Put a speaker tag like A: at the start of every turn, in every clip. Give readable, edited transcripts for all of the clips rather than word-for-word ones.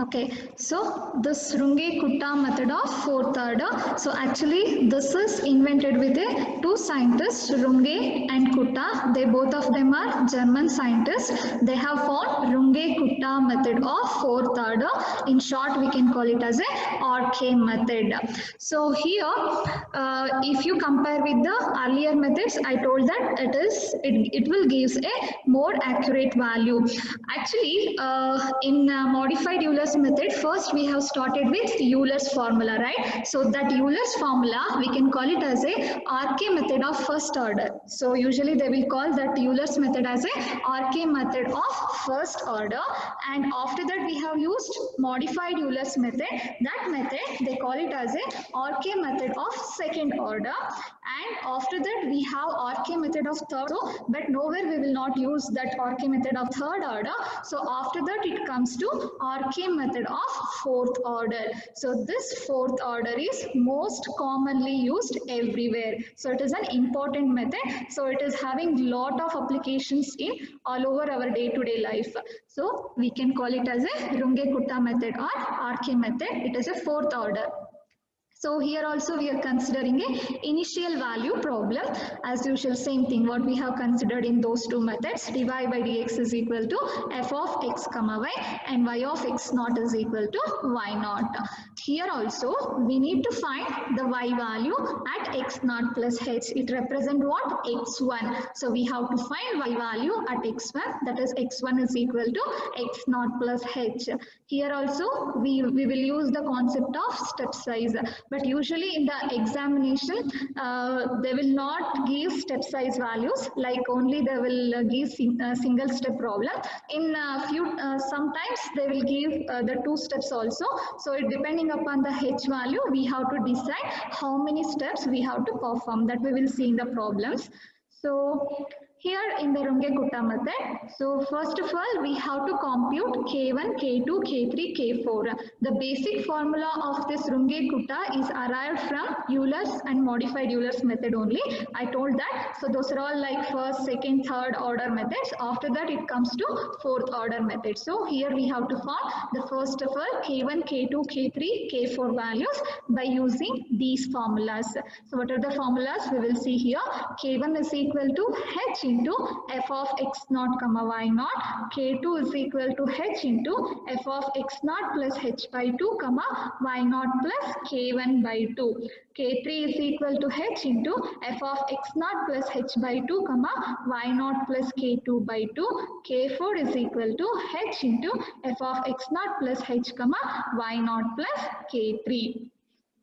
A: Okay, so this Runge Kutta method of fourth order. So actually this is invented with two scientists, Runge and Kutta. They both of them are German scientists. They have found Runge Kutta method of fourth order. In short, we can call it as a RK method. So here, if you compare with the earlier methods, I told that it will gives a more accurate value. Actually, in modified Euler's method, first we have started with Euler's formula, right? So that Euler's formula, we can call it as a RK method of first order. So usually they will call that Euler's method as a RK method of first order. And after that we have used modified Euler's method. That method, they call it as a RK method of second order. And after that we have RK method of third, but nowhere we will not use that RK method of third order. So after that it comes to RK method of fourth order. So this fourth order is most commonly used everywhere. So it is an important method. So it is having lot of applications in all over our day-to-day life. So we can call it as a Runge Kutta method or RK method. It is a fourth order. So here also we are considering a initial value problem. As usual, same thing what we have considered in those two methods. dy by dx is equal to f of x comma y and y of x naught is equal to y naught. Here also we need to find the y value at x naught plus h. It represents what? x1. So we have to find y value at x1, that is x1 is equal to x naught plus h. Here also we will use the concept of step size. But usually in the examination, they will not give step size values, like only they will give single step problem. In sometimes they will give the two steps also. So depending upon the h value, we have to decide how many steps we have to perform. That we will see in the problems. So here in the Runge Kutta method, so first of all we have to compute K1, K2, K3, K4. The basic formula of this Runge Kutta is arrived from Euler's and modified Euler's method only. I told that. So those are all like first, second, third order methods. After that it comes to fourth order method. So here we have to find the first of all K1, K2, K3, K4 values by using these formulas. So what are the formulas? We will see here. K1 is equal to h into f of x naught comma y naught. K2 is equal to h into f of x naught plus h by 2 comma y naught plus k1 by 2. K3 is equal to h into f of x naught plus h by 2 comma y naught plus k2 by 2. K4 is equal to h into f of x naught plus h comma y naught plus k3.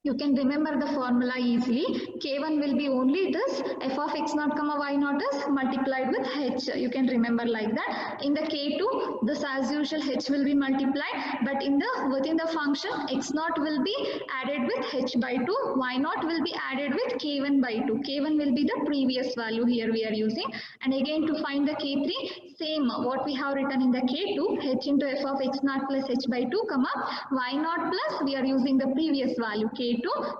A: You can remember the formula easily. K1 will be only this f of x naught comma y naught is multiplied with h. You can remember like that. In the K2, this as usual h will be multiplied, but within the function x naught will be added with h by 2, y naught will be added with k1 by 2. K1 will be the previous value here we are using. And again to find the K3, same what we have written in the K2, h into f of x naught plus h by 2 comma y naught plus we are using the previous value K2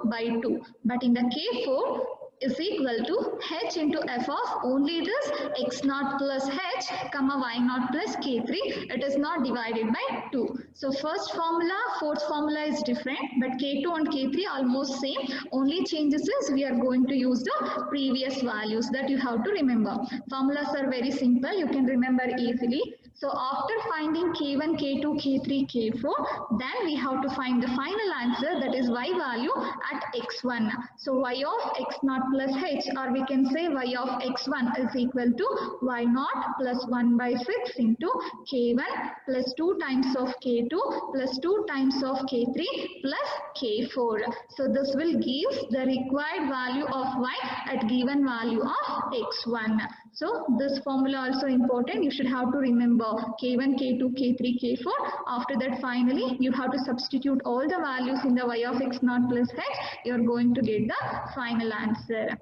A: by 2. But in the K4 is equal to h into f of only this x naught plus h comma y naught plus k3. It is not divided by 2. So first formula, fourth formula is different, but K2 and K3 almost same. Only changes is we are going to use the previous values that you have to remember. Formulas are very simple. You can remember easily. So after finding K1, K2, K3, K4, then we have to find the final answer, that is y value at x1. So y of x naught plus h, or we can say y of x1 is equal to y naught plus 1 by 6 into K1 plus 2 times of K2 plus 2 times of K3 plus K4. So this will give the required value of y at given value of x1. So this formula also important. You should have to remember K1, K2, K3, K4. After that finally you have to substitute all the values in the y of x naught plus h. You are going to get the final answer.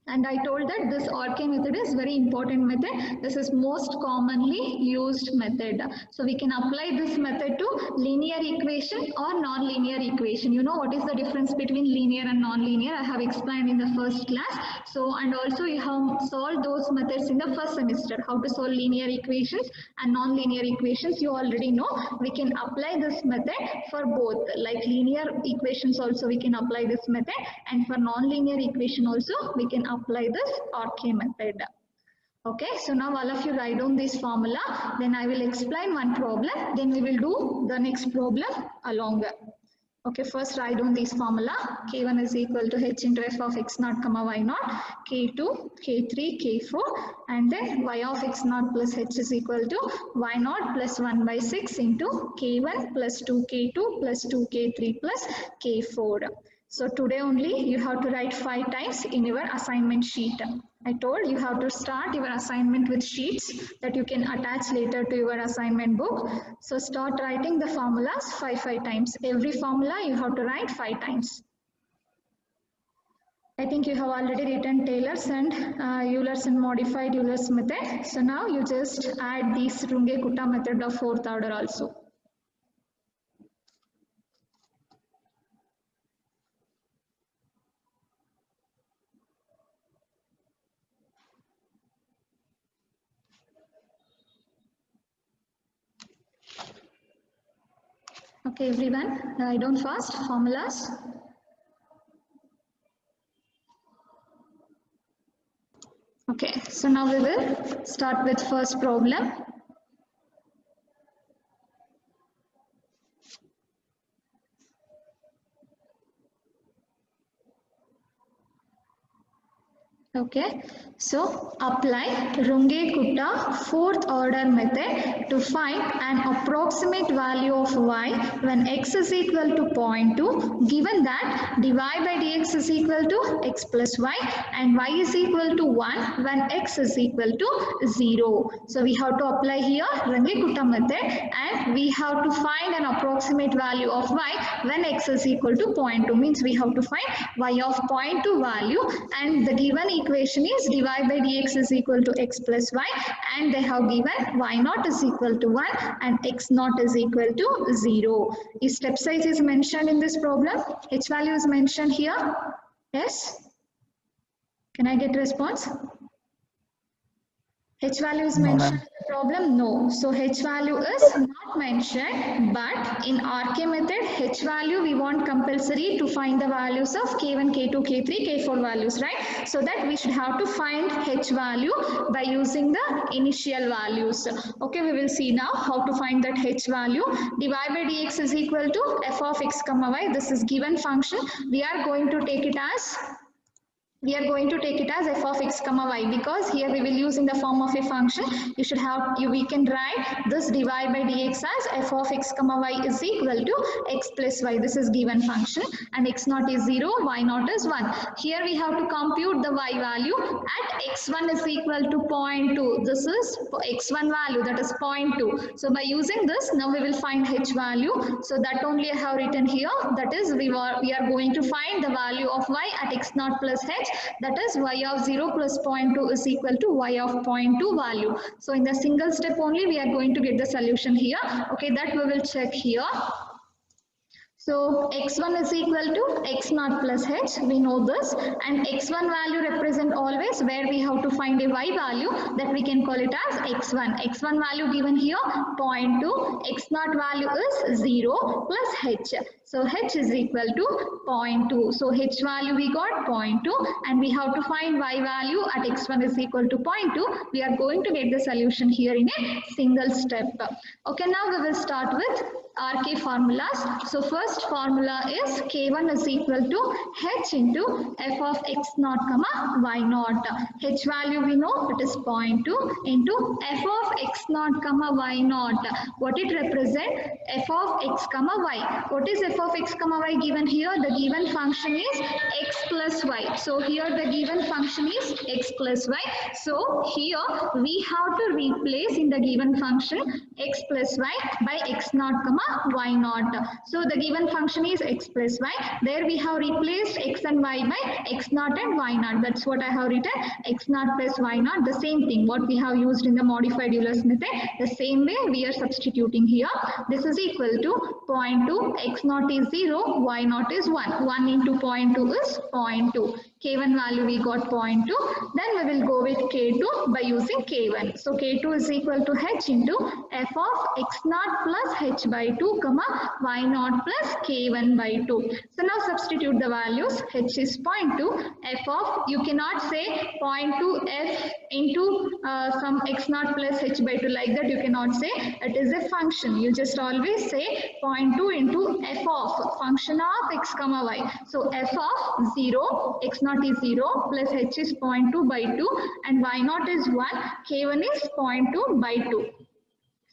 A: And I told that this RK method is very important method. This is most commonly used method. So we can apply this method to linear equation or non-linear equation. You know what is the difference between linear and non-linear? I have explained in the first class. So, and also you have solved those methods in the first semester. How to solve linear equations and non-linear equations you already know. We can apply this method for both. Like linear equations also we can apply this method, and for non-linear equation also we can apply this RK method. Okay, so now all of you write down this formula, then I will explain one problem, then we will do the next problem along. Okay, first write down this formula. K1 is equal to h into f of x naught comma y naught, K2, K3, K4, and then y of x naught plus h is equal to y naught plus 1 by 6 into K1 plus 2K2 plus 2K3 plus K4. So today only you have to write 5 times in your assignment sheet. I told you have to start your assignment with sheets that you can attach later to your assignment book. So start writing the formulas 5 times. Every formula you have to write 5 times. I think you have already written Taylor's and Euler's and modified Euler's method. So now you just add this Runge-Kutta method of 4th order also. Okay, everyone, write down fast formulas. Okay, so now we will start with first problem. Okay, so apply Runge-Kutta 4th order method to find an approximate value of y when x is equal to 0.2, given that dy by dx is equal to x plus y and y is equal to 1 when x is equal to 0. So we have to apply here Runge-Kutta method and we have to find an approximate value of y when x is equal to 0.2, means we have to find y of 0.2 value, and the given equation is dy by dx is equal to x plus y, and they have given y naught is equal to 1 and x naught is equal to 0. Is step size is mentioned in this problem? H value is mentioned here? Yes? Can I get response? H value is mentioned in the problem? No. So H value is not mentioned, but in RK method, H value we want compulsory to find the values of K1, K2, K3, K4 values, right? So that we should have to find H value by using the initial values. Okay, we will see now how to find that H value. Dy by dx is equal to f of x comma y. This is given function. We are going to take it as f of x comma y, because here we will use in the form of a function. You should have, we can write this dy by dx as f of x comma y is equal to x plus y. This is given function, and x naught is 0, y naught is 1. Here we have to compute the y value at x1 is equal to 0.2. This is x1 value, that is 0.2. So by using this, now we will find h value. So that only I have written here. That is we are going to find the value of y at x naught plus h. That is y of 0 plus 0.2 is equal to y of 0.2 value. So in the single step only we are going to get the solution here. Okay, that we will check here. So x1 is equal to x naught plus h, we know this, and x1 value represent always where we have to find a y value, that we can call it as x1. x1 value given here 0.2, x naught value is 0 plus h. So h is equal to 0.2. So h value we got 0.2, and we have to find y value at x1 is equal to 0.2. We are going to get the solution here in a single step. Okay, now we will start with RK formulas. So first formula is K1 is equal to h into f of x naught comma y naught. H value we know it is 0.2 into f of x naught comma y naught. What it represent? F of x comma y. What is f f of x comma y given here? The given function is x plus y. So here the given function is x plus y. So here we have to replace in the given function x plus y by x naught comma y naught. So the given function is x plus y. There we have replaced x and y by x naught and y naught. That's what I have written, x naught plus y naught. The same thing what we have used in the modified Euler's method. The same way we are substituting here. This is equal to 0.2, x naught is 0, y naught is 1. 1 into 0.2 is 0.2. K1 value we got 0.2. Then we will go with K2 by using K1. So K2 is equal to h into f of x naught plus h by 2 comma y naught plus K1 by 2. So now substitute the values. H is 0.2, f of, you cannot say 0.2 f into some x naught plus h by 2, like that you cannot say. It is a function. You just always say 0.2 into f of function of x comma y. So f of 0, x naught is 0 plus h is 0.2 by 2 and y naught is 1, k1 is 0.2 by 2.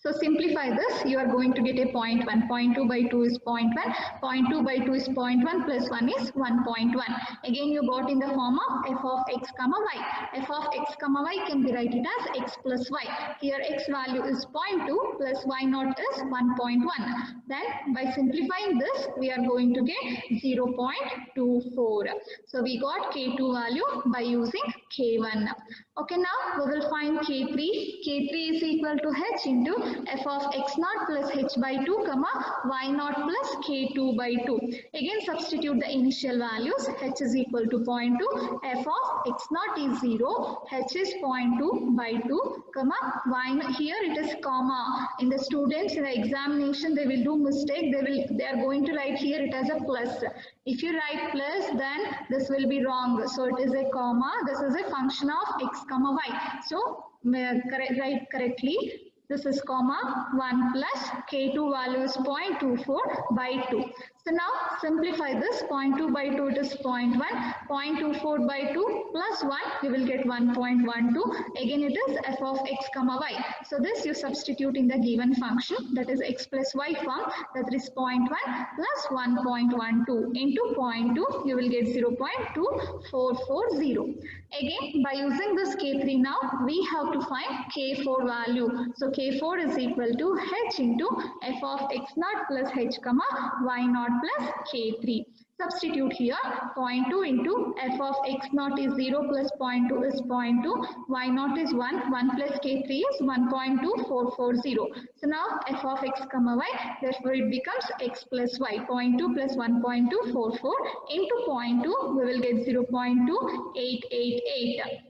A: So simplify this, you are going to get a 0.1. 0.2 by 2 is 0.1. 0.2 by 2 is 0.1 plus 1 is 1.1. Again you got in the form of f of x comma y. F of x comma y can be written as x plus y. Here x value is 0.2 plus y naught is 1.1. Then by simplifying this, we are going to get 0.24. So we got K2 value by using K1. Okay, now we will find K3. K3 is equal to h into f of x naught plus h by 2 comma y naught plus k2 by 2. Again substitute the initial values. H is equal to 0.2, f of x naught is 0, h is 0.2 by 2 comma y. Here it is comma. In the students in the examination they will do mistake. They are going to write here it as a plus. If you write plus, then this will be wrong. So it is a comma. This is a function of x comma y. So write correctly. This is comma 1 plus K2 value is 0.24 by 2. So now simplify this. 0.2 by 2 it is 0.1. 0.24 by 2 plus 1 you will get 1.12. Again it is f of x comma y. So this you substitute in the given function, that is x plus y form, that is 0.1 plus 1.12 into 0.2 you will get 0.2440. Again by using this K3 now we have to find K4 value. So K4 is equal to h into f of x naught plus h comma y naught plus K3. Substitute here. 0.2 into f of x naught is 0 plus 0.2 is 0.2, y naught is 1, 1 plus K3 is 1.2440. So now f of x comma y, therefore it becomes x plus y. 0.2 plus 1.244 into 0.2 we will get 0.2888.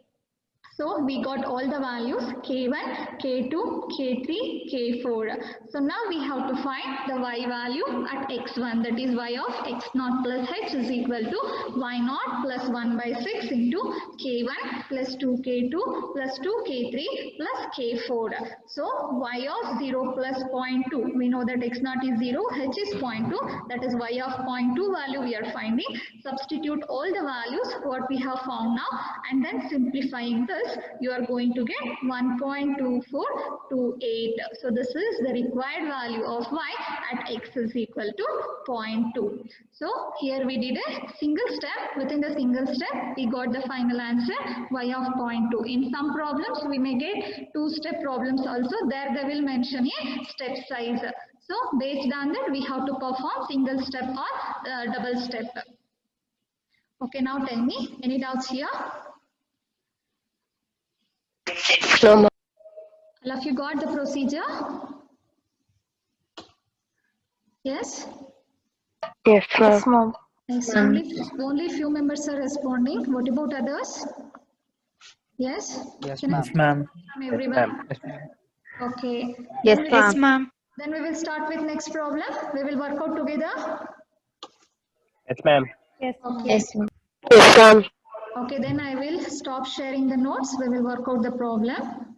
A: So we got all the values K1, K2, K3, K4. So now we have to find the y value at x1, that is y of x naught plus h is equal to y naught plus 1 by 6 into K1 plus 2K2 plus 2K3 plus K4. So y of 0 plus 0.2, we know that x naught is 0, h is 0.2, that is y of 0.2 value we are finding. Substitute all the values what we have found now and then simplifying this, you are going to get 1.2428. So this is the required value of y at x is equal to 0.2. So here we did a single step. Within the single step we got the final answer y of 0.2. In some problems we may get two-step problems also. There they will mention a step size. So based on that we have to perform single step or double step. Okay, now tell me, any doubts here?
B: No, ma'am.
A: All of you got the procedure?
B: Yes,
A: Yes?
B: ma'am.
A: Yes, only few members are responding. What about others? Yes?
C: Yes,
A: Can I
C: ma'am.
A: from everyone?
C: Yes, ma'am.
A: Okay.
B: Yes,
A: Then we
B: ma'am.
D: ma'am.
A: Then we will start with next problem. We will work out together.
C: Yes, ma'am.
D: Yes,
A: Okay.
B: Yes, ma'am. Yes, ma'am.
A: Okay, then I will stop sharing the notes. We will work out the problem.